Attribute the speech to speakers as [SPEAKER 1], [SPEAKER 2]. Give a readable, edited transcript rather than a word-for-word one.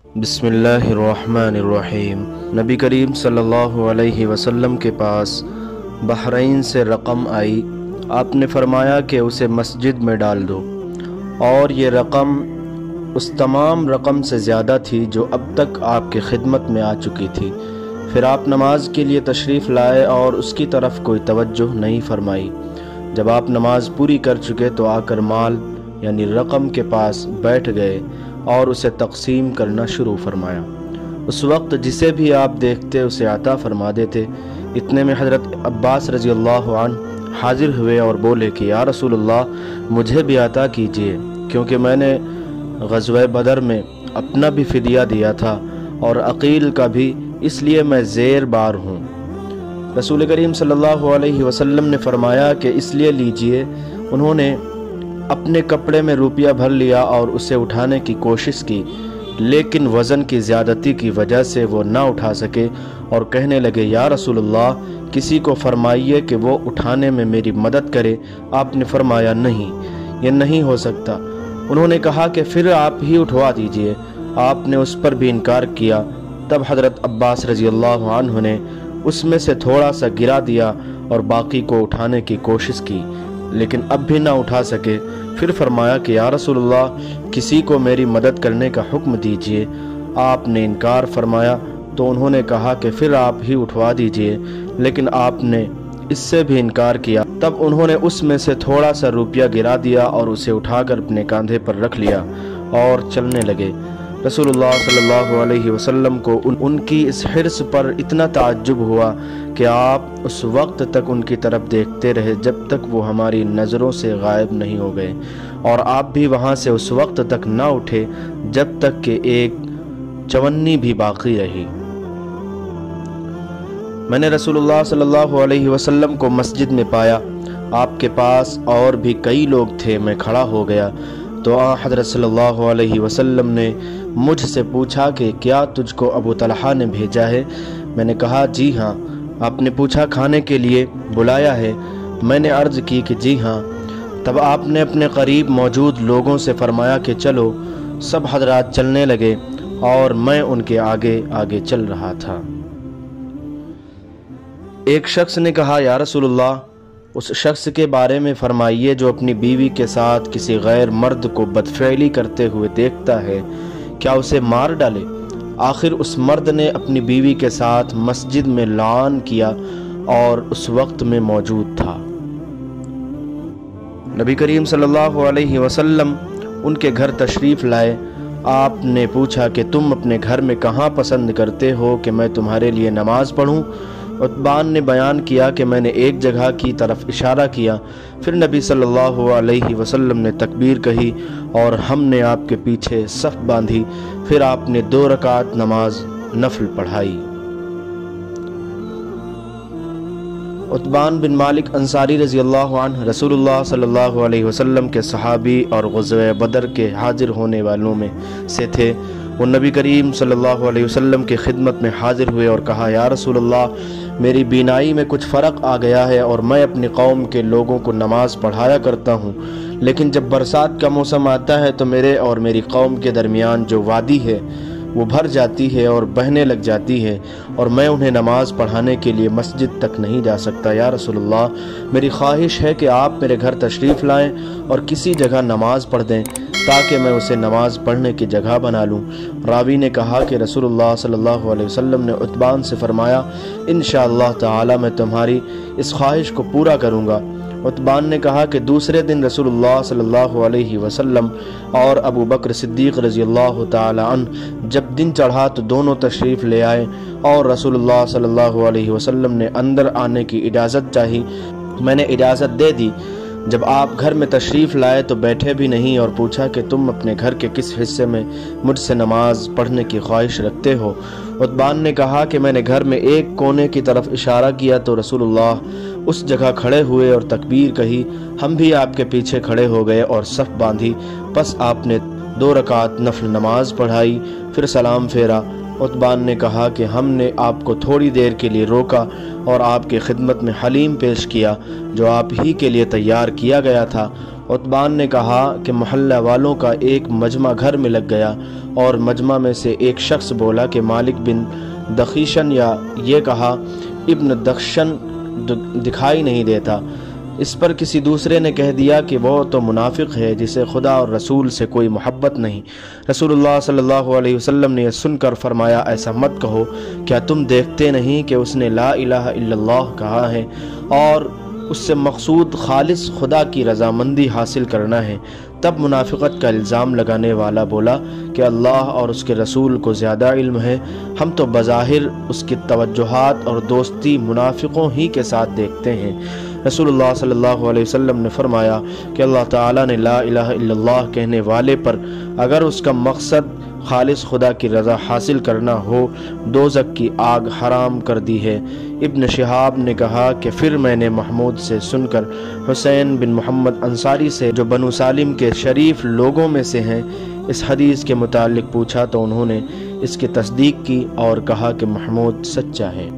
[SPEAKER 1] بسم اللہ الرحمن الرحیم۔ نبی کریم صلی اللہ علیہ وسلم کے پاس بحرین سے رقم آئی۔ آپ نے فرمایا کہ اسے مسجد میں ڈال دو، اور یہ رقم اس تمام رقم سے زیادہ تھی جو اب تک آپ کی خدمت میں آ چکی تھی۔ پھر آپ نماز کے لیے تشریف لائے اور اس کی طرف کوئی توجہ نہیں فرمائی۔ جب آپ نماز پوری کر چکے تو آ کر مال یعنی رقم کے پاس بیٹھ گئے اور اسے تقسیم کرنا شروع فرمایا۔ اس وقت جسے بھی آپ دیکھتے اسے عطا فرما دیتے۔ اتنے میں حضرت عباس رضی اللہ عنہ حاضر ہوئے اور بولے کہ یا رسول اللہ، مجھے بھی عطا کیجئے، کیونکہ میں نے غزوہ بدر میں اپنا بھی فدیہ دیا تھا اور عقیل کا بھی، اس لیے میں زیر بار ہوں۔ رسول کریم صلی اللہ علیہ وسلم نے فرمایا کہ اس لیے لیجئے۔ انہوں نے اپنے کپڑے میں روپیہ بھر لیا اور اسے اٹھانے کی کوشش کی، لیکن وزن کی زیادتی کی وجہ سے وہ نہ اٹھا سکے اور کہنے لگے یا رسول اللہ، کسی کو فرمائیے کہ وہ اٹھانے میں میری مدد کرے۔ آپ نے فرمایا نہیں، یہ نہیں ہو سکتا۔ انہوں نے کہا کہ پھر آپ ہی اٹھوا دیجئے۔ آپ نے اس پر بھی انکار کیا۔ تب حضرت عباس رضی اللہ عنہ نے اس میں سے تھوڑا سا گرا دیا اور باقی کو اٹھانے کی کوشش کی، لیکن اب بھی نہ اٹھا سکے۔ پھر فرمایا کہ یا رسول اللہ، کسی کو میری مدد کرنے کا حکم دیجئے۔ آپ نے انکار فرمایا تو انہوں نے کہا کہ پھر آپ ہی اٹھوا دیجئے، لیکن آپ نے اس سے بھی انکار کیا۔ تب انہوں نے اس میں سے تھوڑا سا روپیہ گرا دیا اور اسے اٹھا کر اپنے کاندھے پر رکھ لیا اور چلنے لگے۔ رسول اللہ صلی اللہ علیہ وسلم کو ان کی اس حرص پر اتنا تعجب ہوا کہ آپ اس وقت تک ان کی طرف دیکھتے رہے جب تک وہ ہماری نظروں سے غائب نہیں ہو گئے، اور آپ بھی وہاں سے اس وقت تک نہ اٹھے جب تک کہ ایک چونی بھی باقی رہی۔ میں نے رسول اللہ صلی اللہ علیہ وسلم کو مسجد میں پایا۔ آپ کے پاس اور بھی کئی لوگ تھے۔ میں کھڑا ہو گیا تو حضرت صلی اللہ علیہ وسلم نے مجھ سے پوچھا کہ کیا تجھ کو ابو طلحہ نے بھیجا ہے؟ میں نے کہا جی ہاں۔ آپ نے پوچھا کھانے کے لیے بلایا ہے؟ میں نے عرض کی کہ جی ہاں۔ تب آپ نے اپنے قریب موجود لوگوں سے فرمایا کہ چلو۔ سب حضرات چلنے لگے اور میں ان کے آگے آگے چل رہا تھا۔ ایک شخص نے کہا یا رسول اللہ، اس شخص کے بارے میں فرمائیے جو اپنی بیوی کے ساتھ کسی غیر مرد کو بدفعلی کرتے ہوئے دیکھتا ہے، کیا اسے مار ڈالے؟ آخر اس مرد نے اپنی بیوی کے ساتھ مسجد میں لعان کیا اور اس وقت میں موجود تھا۔ نبی کریم صلی اللہ علیہ وسلم ان کے گھر تشریف لائے۔ آپ نے پوچھا کہ تم اپنے گھر میں کہاں پسند کرتے ہو کہ میں تمہارے لیے نماز پڑھوں؟ عتبان نے بیان کیا کہ میں نے ایک جگہ کی طرف اشارہ کیا۔ پھر نبی صلی اللہ علیہ وسلم نے تکبیر کہی اور ہم نے آپ کے پیچھے صف باندھی۔ پھر آپ نے 2 رکعت نماز نفل پڑھائی۔ عتبان بن مالک انصاری رضی اللہ عنہ رسول اللہ صلی اللہ علیہ وسلم کے صحابی اور غزوہ بدر کے حاضر ہونے والوں میں سے تھے۔ وہ نبی کریم صلی اللہ علیہ وسلم کی خدمت میں حاضر ہوئے اور کہا یا رسول اللہ، میری بینائی میں کچھ فرق آ گیا ہے اور میں اپنی قوم کے لوگوں کو نماز پڑھایا کرتا ہوں، لیکن جب برسات کا موسم آتا ہے تو میرے اور میری قوم کے درمیان جو وادی ہے وہ بھر جاتی ہے اور بہنے لگ جاتی ہے، اور میں انہیں نماز پڑھانے کے لیے مسجد تک نہیں جا سکتا۔ یا رسول اللہ، میری خواہش ہے کہ آپ میرے گھر تشریف لائیں اور کسی جگہ نماز پڑھ دیں تاکہ میں اسے نماز پڑھنے کی جگہ بنا لوں۔ راوی نے کہا کہ رسول اللہ صلی اللہ علیہ وسلم نے عتبان سے فرمایا انشاءاللہ تعالی میں تمہاری اس خواہش کو پورا کروں گا۔ عتبان نے کہا کہ دوسرے دن رسول اللہ صلی اللہ علیہ وسلم اور ابو بکر صدیق رضی اللہ تعالی عنہ جب دن چڑھا تو دونوں تشریف لے آئے اور رسول اللہ صلی اللہ علیہ وسلم نے اندر آنے کی اجازت چاہی۔ میں نے اجازت دے دی۔ جب آپ گھر میں تشریف لائے تو بیٹھے بھی نہیں اور پوچھا کہ تم اپنے گھر کے کس حصے میں مجھ سے نماز پڑھنے کی خواہش رکھتے ہو؟ عتبان نے کہا کہ میں نے گھر میں ایک کونے کی طرف اشارہ کیا تو رسول اللہ اس جگہ کھڑے ہوئے اور تکبیر کہی۔ ہم بھی آپ کے پیچھے کھڑے ہو گئے اور صف باندھی۔ پس آپ نے 2 رکعت نفل نماز پڑھائی، پھر سلام پھیرا۔ عتبان نے کہا کہ ہم نے آپ کو تھوڑی دیر کے لیے روکا اور آپ کی خدمت میں حلیم پیش کیا جو آپ ہی کے لیے تیار کیا گیا تھا، عتبان نے کہا کہ محلہ والوں کا ایک مجمع گھر میں لگ گیا اور مجمع میں سے ایک شخص بولا کہ مالک بن دخیشن، یا یہ کہا ابن دخشن دکھائی نہیں دیتا۔ اس پر کسی دوسرے نے کہہ دیا کہ وہ تو منافق ہے جسے خدا اور رسول سے کوئی محبت نہیں۔ رسول اللہ صلی اللہ علیہ وسلم نے یہ سن کر فرمایا ایسا مت کہو، کیا تم دیکھتے نہیں کہ اس نے لا الہ الا اللہ کہا ہے اور اس سے مقصود خالص خدا کی رضامندی حاصل کرنا ہے؟ تب منافقت کا الزام لگانے والا بولا کہ اللہ اور اس کے رسول کو زیادہ علم ہے، ہم تو بظاہر اس کی توجہات اور دوستی منافقوں ہی کے ساتھ دیکھتے ہیں۔ رسول اللہ صلی اللہ علیہ وسلم نے فرمایا کہ اللہ تعالیٰ نے لا الہ الا اللہ کہنے والے پر اگر اس کا مقصد خالص خدا کی رضا حاصل کرنا ہو دوزخ کی آگ حرام کر دی ہے۔ ابن شہاب نے کہا کہ پھر میں نے محمود سے سن کر حسین بن محمد انصاری سے، جو بنو سالم کے شریف لوگوں میں سے ہیں، اس حدیث کے متعلق پوچھا تو انہوں نے اس کی تصدیق کی اور کہا کہ محمود سچا ہے۔